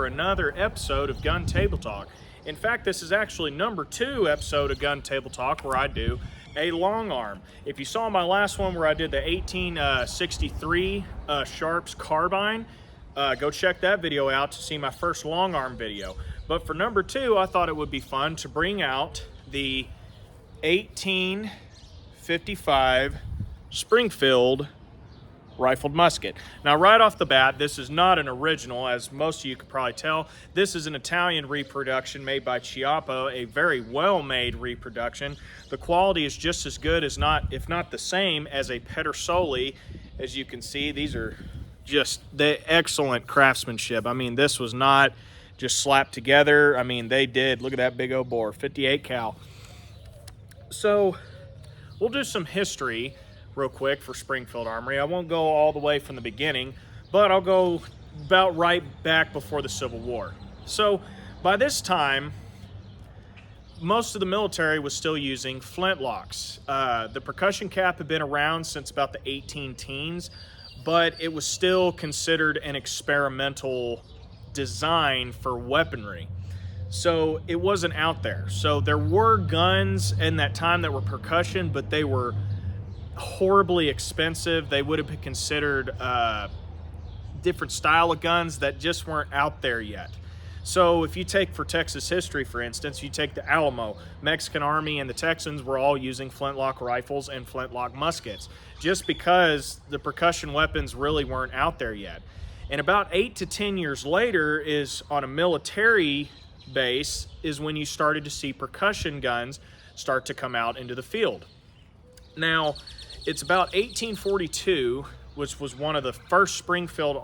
another episode of Gun Table Talk. In fact, this is actually number 2 episode of Gun Table Talk where I do a long arm. If you saw my last one where I did the 1863 Sharps carbine, go check that video out to see my first long arm video. But for number 2, I thought it would be fun to bring out the 1855 Springfield Rifled Musket. Now, right off the bat, this is not an original, as most of you could probably tell. This is an Italian reproduction made by Chiappa, a very well-made reproduction. The quality is just as good, as not, if not the same, as a Pedersoli. As you can see, these are just the excellent craftsmanship. I mean, this was not just slapped together. I mean, they did. Look at that big old bore, 58 cal. So, we'll do some history real quick for Springfield Armory. I won't go all the way from the beginning, but I'll go about right back before the Civil War. So by this time, most of the military was still using flintlocks. The percussion cap had been around since about the 18 teens, but it was still considered an experimental design for weaponry. So it wasn't out there. So there were guns in that time that were percussion, but they were horribly expensive. They would have been considered different style of guns that just weren't out there yet. So if you take for Texas history, for instance, you take the Alamo, Mexican Army and the Texans were all using flintlock rifles and flintlock muskets, just because the percussion weapons really weren't out there yet. And about 8 to 10 years later is on a military base is when you started to see percussion guns start to come out into the field. Now, it's about 1842, which was one of the first Springfield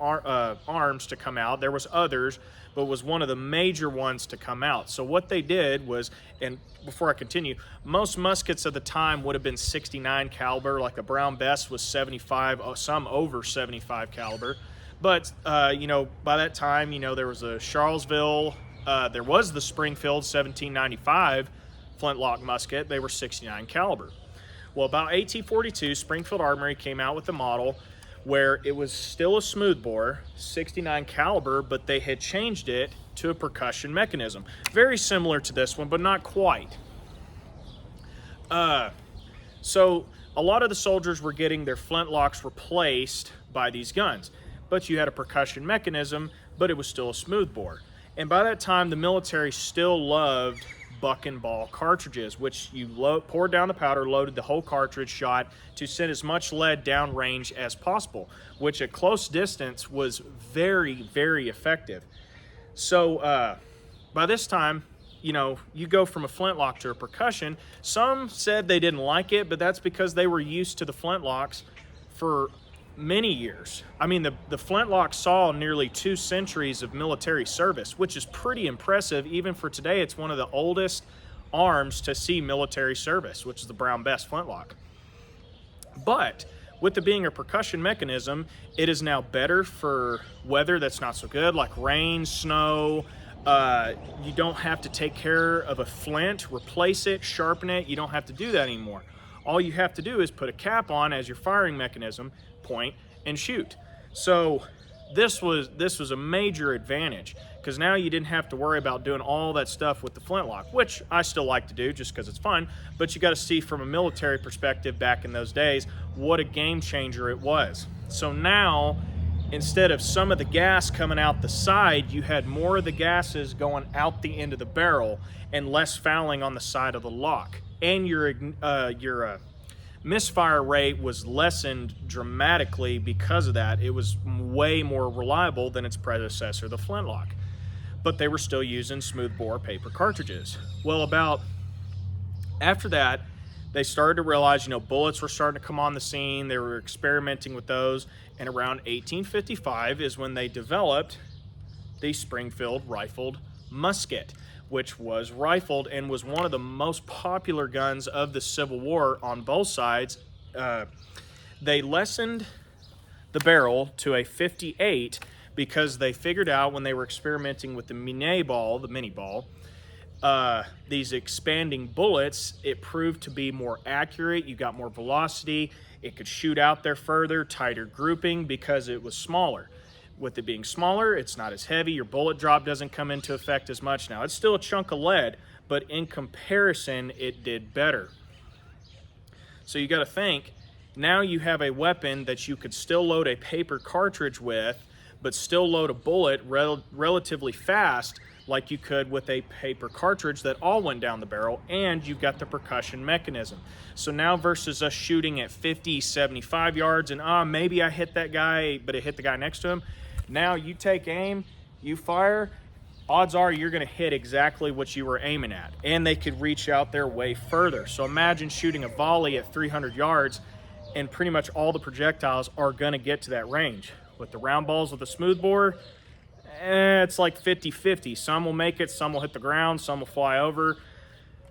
arms to come out. There was others, but was one of the major ones to come out. So what they did was, and before I continue, most muskets of the time would have been 69 caliber, like a Brown Bess was 75, some over 75 caliber. But, you know, by that time, you know, there was a Charlesville, there was the Springfield 1795 flintlock musket. They were 69 caliber. Well, about 1842, Springfield Armory came out with a model where it was still a smoothbore, 69 caliber, but they had changed it to a percussion mechanism. Very similar to this one, but not quite. So a lot of the soldiers were getting their flintlocks replaced by these guns, but you had a percussion mechanism, but it was still a smoothbore. And by that time, the military still loved buck and ball cartridges, which you poured down the powder, loaded the whole cartridge, shot to send as much lead down range as possible, which at close distance was very, very effective. So by this time, you know, you go from a flintlock to a percussion. Some said they didn't like it, but that's because they were used to the flintlocks for many years. I mean, the flintlock saw nearly 2 centuries of military service, which is pretty impressive. Even for today, it's one of the oldest arms to see military service, which is the Brown Bess flintlock. But with it being a percussion mechanism, it is now better for weather that's not so good, like rain, snow. You don't have to take care of a flint, replace it, sharpen it. You don't have to do that anymore. All you have to do is put a cap on as your firing mechanism, point, and shoot. So this was a major advantage, because now you didn't have to worry about doing all that stuff with the flintlock, which I still like to do just because it's fun, but you got to see from a military perspective back in those days what a game changer it was. So now, instead of some of the gas coming out the side, you had more of the gases going out the end of the barrel and less fouling on the side of the lock. And your misfire rate was lessened dramatically because of that. It was way more reliable than its predecessor, the flintlock. But they were still using smoothbore paper cartridges. Well, about after that, they started to realize, you know, bullets were starting to come on the scene. They were experimenting with those. And around 1855 is when they developed the Springfield Rifled Musket, which was rifled and was one of the most popular guns of the Civil War on both sides. They lessened the barrel to a 58 because they figured out when they were experimenting with the mini ball, these expanding bullets, it proved to be more accurate. You got more velocity. It could shoot out there further, tighter grouping because it was smaller. with it being smaller, it's not as heavy. Your bullet drop doesn't come into effect as much. Now, it's still a chunk of lead, but in comparison, it did better. So you got to think, now you have a weapon that you could still load a paper cartridge with, but still load a bullet relatively fast, like you could with a paper cartridge that all went down the barrel, and you've got the percussion mechanism. So now versus us shooting at 50, 75 yards and maybe I hit that guy, but it hit the guy next to him. Now you take aim, you fire, odds are you're gonna hit exactly what you were aiming at, and they could reach out there way further. So imagine shooting a volley at 300 yards and pretty much all the projectiles are gonna get to that range. With the round balls with the smoothbore, it's like 50-50. Some will make it, some will hit the ground, some will fly over.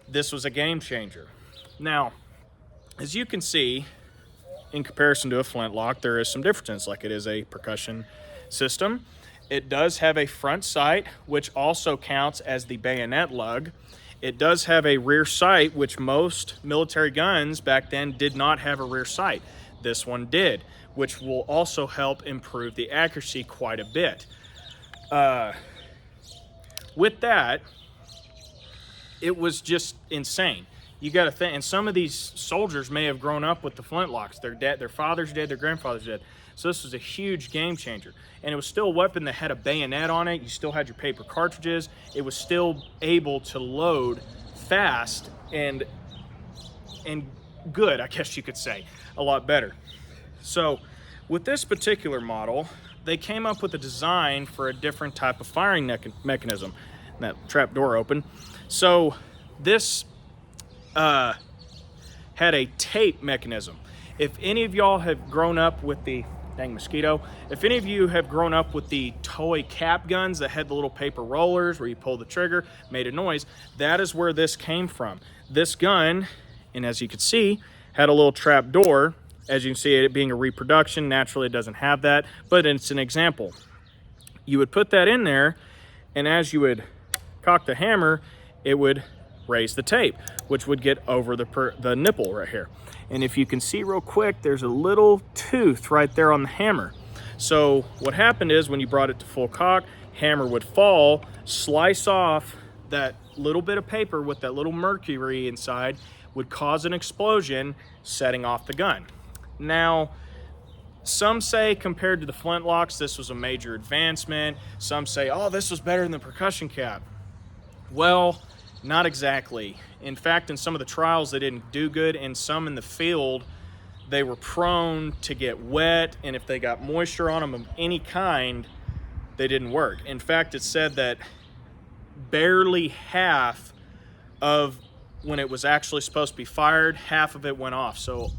This was a game changer. Now, as you can see, in comparison to a flintlock, there is some differences, like it is a percussion system. It does have a front sight, which also counts as the bayonet lug. It does have a rear sight, which most military guns back then did not have a rear sight. This one did, which will also help improve the accuracy quite a bit. With that, it was just insane. You got to think, and some of these soldiers may have grown up with the flintlocks. Their dad, their fathers did, their grandfathers did. So this was a huge game changer. And it was still a weapon that had a bayonet on it. You still had your paper cartridges. It was still able to load fast and good, I guess you could say, a lot better. So with this particular model, they came up with a design for a different type of firing mechanism. That trap door open. So this had a tape mechanism. If any of y'all have grown up with the, dang mosquito, if any of you have grown up with the toy cap guns that had the little paper rollers where you pull the trigger, made a noise, that is where this came from. This gun, and as you can see, had a little trap door. As you can see, it being a reproduction, naturally it doesn't have that, but it's an example. You would put that in there, and as you would cock the hammer, it would raise the tape, which would get over the nipple right here. And if you can see real quick, there's a little tooth right there on the hammer. So what happened is when you brought it to full cock, hammer would fall, slice off that little bit of paper with that little mercury inside, would cause an explosion, setting off the gun. Now, some say compared to the flintlocks, this was a major advancement. Some say, oh, this was better than the percussion cap. Well, not exactly. In fact, in some of the trials, they didn't do good, and some in the field, they were prone to get wet, and if they got moisture on them of any kind, they didn't work. In fact, it said that barely half of when it was actually supposed to be fired, half of it went off. So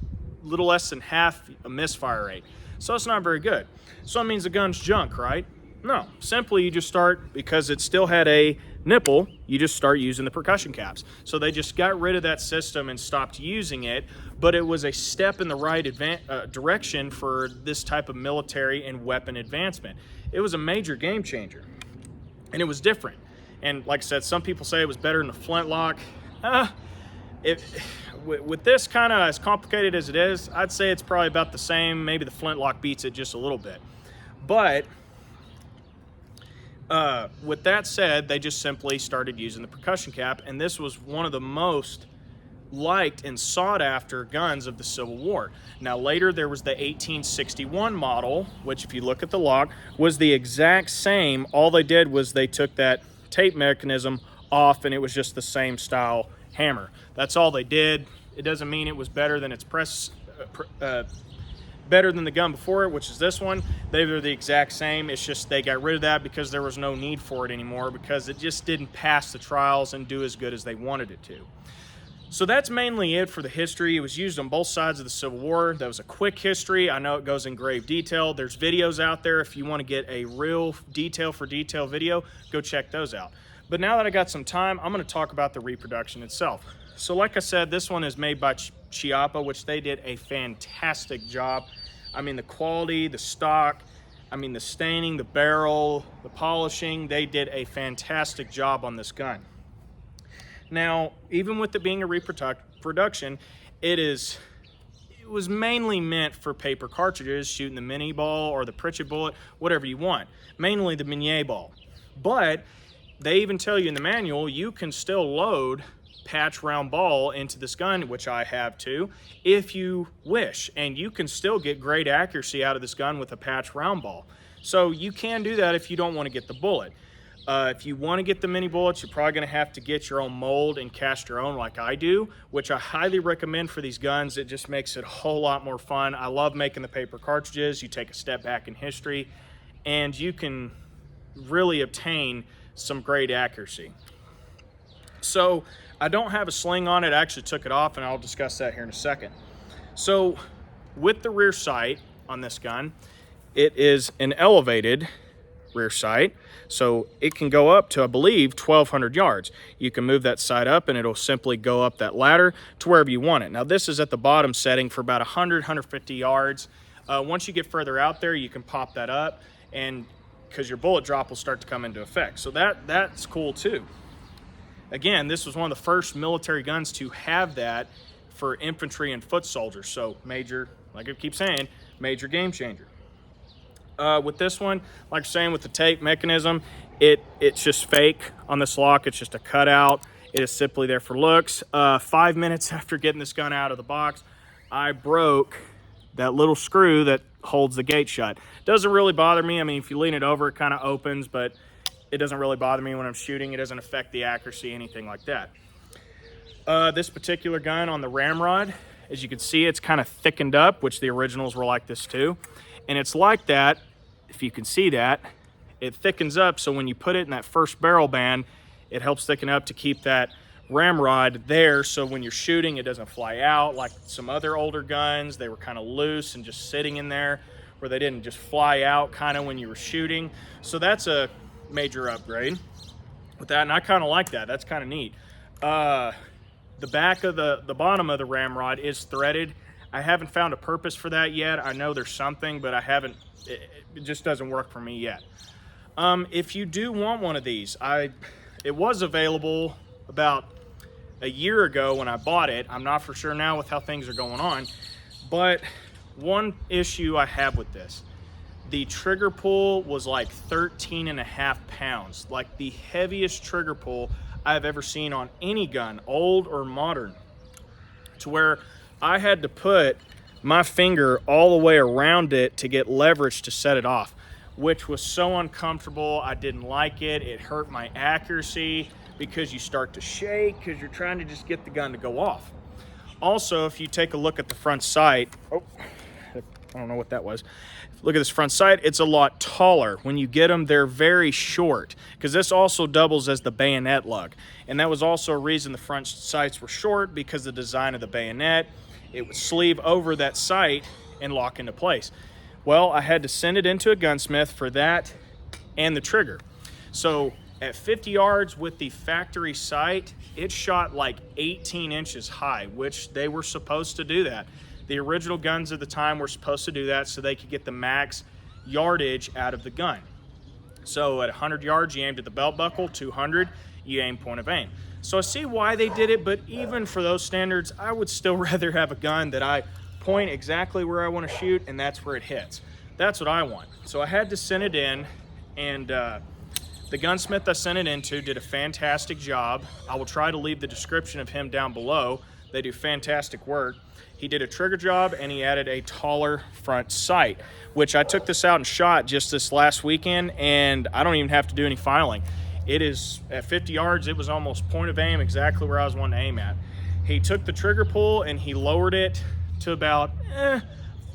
a little less than half a misfire rate. So it's not very good. So it means the gun's junk, right? No, simply you just start, because it still had a nipple, you just start using the percussion caps. So they just got rid of that system and stopped using it, but it was a step in the right direction for this type of military and weapon advancement. It was a major game changer, and it was different. And like I said, some people say it was better than the flintlock. With this kind of as complicated as it is, I'd say it's probably about the same. Maybe the flintlock beats it just a little bit. But with that said, they just simply started using the percussion cap, and this was one of the most liked and sought after guns of the Civil War. Now later there was the 1861 model, which if you look at the log, was the exact same. All they did was they took that tape mechanism off, and it was just the same style hammer. That's all they did. It doesn't mean it was better than its better than the gun before it, which is this one. They were the exact same. It's just they got rid of that because there was no need for it anymore, because it just didn't pass the trials and do as good as they wanted it to. So that's mainly it for the history. It was used on both sides of the Civil War. That was a quick history. I know it goes in grave detail. There's videos out there. If you want to get a real detail for detail video, go check those out. But now that I got some time, I'm going to talk about the reproduction itself. So like I said, this one is made by Chiappa, which they did a fantastic job. I mean, the quality, the stock, I mean, the staining, the barrel, the polishing, they did a fantastic job on this gun. Now, even with it being a reproduction, it is it was mainly meant for paper cartridges, shooting the mini ball or the Pritchett bullet, whatever you want, mainly the Maynard ball. But they even tell you in the manual, you can still load patch round ball into this gun, which I have too, if you wish, and you can still get great accuracy out of this gun with a patch round ball. So you can do that if you don't want to get the bullet. If you want to get the mini bullets, you're probably going to have to get your own mold and cast your own like I do, which I highly recommend for these guns. It just makes it a whole lot more fun. I love making the paper cartridges. You take a step back in history and you can really obtain some great accuracy. So I don't have a sling on it. I actually took it off, and I'll discuss that here in a second. So with the rear sight on this gun, it is an elevated rear sight, so it can go up to, I believe, 1,200 yards. You can move that sight up and it'll simply go up that ladder to wherever you want it. Now this is at the bottom setting for about 100-150 yards. Once you get further out there, you can pop that up, and because your bullet drop will start to come into effect. So that's cool too. Again, this was one of the first military guns to have that for infantry and foot soldiers. So major, like I keep saying, major game changer. With this one, like I'm saying, with the tape mechanism, it's just fake on this lock. It's just a cutout. It is simply there for looks. 5 minutes after getting this gun out of the box, I broke that little screw that holds the gate shut. Doesn't really bother me. I mean, if you lean it over, it kind of opens, but it doesn't really bother me when I'm shooting. It doesn't affect the accuracy, anything like that. This particular gun on the ramrod, as you can see, it's kind of thickened up, which the originals were like this too. And it's like that, if you can see that, it thickens up, so when you put it in that first barrel band, it helps thicken up to keep that ramrod there, so when you're shooting, it doesn't fly out like some other older guns. They were kind of loose and just sitting in there, where they didn't just fly out kind of when you were shooting. So that's a major upgrade with that, and I kind of like that. That's kind of neat. The back of the bottom of the ramrod is threaded. I haven't found a purpose for that yet. I know there's something, but I haven't, it just doesn't work for me yet. If you do want one of these, it was available about a year ago when I bought it. I'm not for sure now with how things are going on, but one issue I have with this, the trigger pull was like 13.5 pounds, like the heaviest trigger pull I've ever seen on any gun, old or modern, to where I had to put my finger all the way around it to get leverage to set it off, which was so uncomfortable. I didn't like it. It hurt my accuracy because you start to shake because you're trying to just get the gun to go off. Also, if you take a look at the front sight, oh, I don't know what that was. Look at this front sight, it's a lot taller. When you get them, they're very short, because this also doubles as the bayonet lug. And that was also a reason the front sights were short, because the design of the bayonet, it would sleeve over that sight and lock into place. Well, I had to send it into a gunsmith for that and the trigger. So at 50 yards with the factory sight, it shot like 18 inches high, which they were supposed to do that. The original guns at the time were supposed to do that so they could get the max yardage out of the gun. So at 100 yards, you aimed at the belt buckle, 200, you aim point of aim. So I see why they did it, but even for those standards, I would still rather have a gun that I point exactly where I want to shoot and that's where it hits. That's what I want. So I had to send it in, and the gunsmith I sent it into did a fantastic job. I will try to leave the description of him down below. They do fantastic work. He did a trigger job and he added a taller front sight, which I took this out and shot just this last weekend, and I don't even have to do any filing. It is at 50 yards, it was almost point of aim, exactly where I was wanting to aim at. He took the trigger pull and he lowered it to about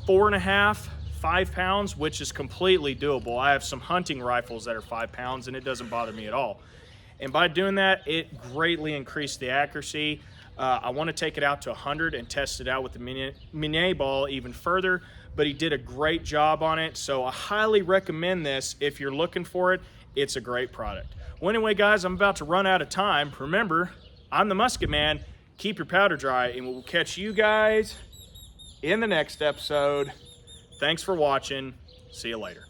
4.5, 5 pounds, which is completely doable. I have some hunting rifles that are 5 pounds and it doesn't bother me at all. And by doing that, it greatly increased the accuracy. I want to take it out to 100 and test it out with the Maynard ball even further, but he did a great job on it. So I highly recommend this if you're looking for it. It's a great product. Well, anyway, guys, I'm about to run out of time. Remember, I'm the Musket Man. Keep your powder dry, and we'll catch you guys in the next episode. Thanks for watching. See you later.